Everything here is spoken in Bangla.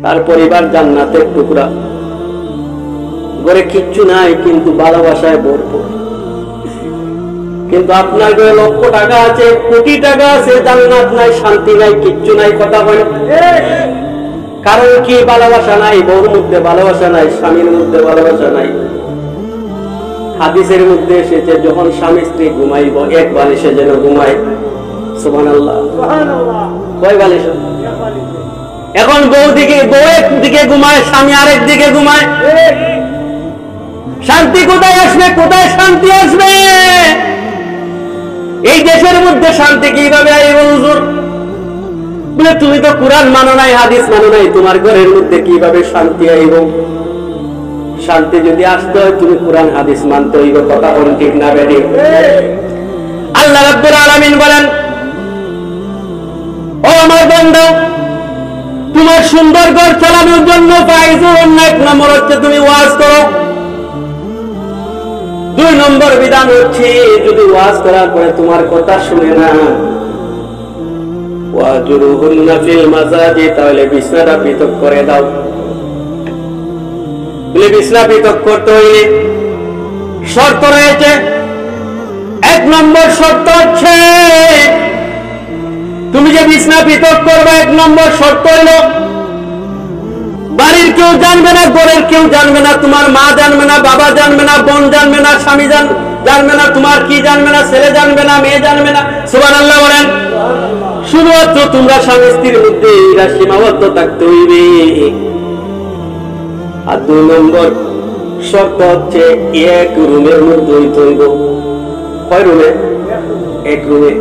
তার পরিবার জান্নাতের টুকরা, ঘরে কিচ্ছু নাই কিন্তু ভালোবাসায় ভরপুর। কিন্তু আপনার ঘরে লক্ষ টাকা আছে, কোটি টাকা আছে, জান্নাত নাই, শান্তি নাই, কিচ্ছু নাই। কথা বলে কারণ কি? ভালোবাসা নাই, বউর মধ্যে ভালোবাসা নাই, স্বামীর মধ্যে ভালোবাসা নাই। হাদিসের মধ্যে এসেছে যখন স্বামী স্ত্রী ঘুমাইব এক বালিশে যেন ঘুমায়। সুবহানাল্লাহ। কয় বালিশ? এখন বউ একদিকে ঘুমায়, স্বামী আরেক দিকে ঘুমায়। শান্তি কোথায় আসবে? কোথায় শান্তি আসবে? এই দেশের মধ্যে শান্তি কিভাবে আইব হুজুর? বলে তুমি তো কুরআন মানো নাই, হাদিস মানো নাই, তোমার ঘরের মধ্যে কিভাবে শান্তি আইব? শান্তি যদি আসতে হয় তুমি কুরআন হাদিস মানতে হইব। কথা বল ঠিক না বেঠিক? আল্লাহ রাব্বুল আলামিন বলেন, ও আমার বান্দা, তোমার সুন্দর ঘর চালানোর জন্য এক নম্বর হচ্ছে তুমি ওয়াজ করো। 2 নম্বর বিধান হচ্ছে যদি ওয়াজ করার পরে তোমার কথা শুনে না, ওয়াজুরুহুন্না ফিল মাজাজি, তাহলে বিছনাটা পৃথক করে দাও। বলে বিছনা পৃথক করতে হইলে শর্ত রয়েছে। 1 নম্বর শর্ত হচ্ছে তুমি যে বিছনা পৃথক করবে, 1 নম্বর শর্ত হইল বাড়ির কেউ জানবে না, ঘরের কেউ জানবে না, তোমার মা জানবে না, বাবা জানবে না, বোন জানবে না, স্বামী জানবে না, তোমার কি জানবে না, ছেলে জানবে না, মেয়ে জানবে না। সুবহানাল্লাহ বলেন। শুধুমাত্র তোমরা স্বামী স্ত্রীর মধ্যে এরা সীমাবদ্ধ থাকতে হইবে। আর 2 নম্বর শর্ত হচ্ছে এক রুমের মধ্যে হইতে হইব। কয় রুমে? 1 রুমে।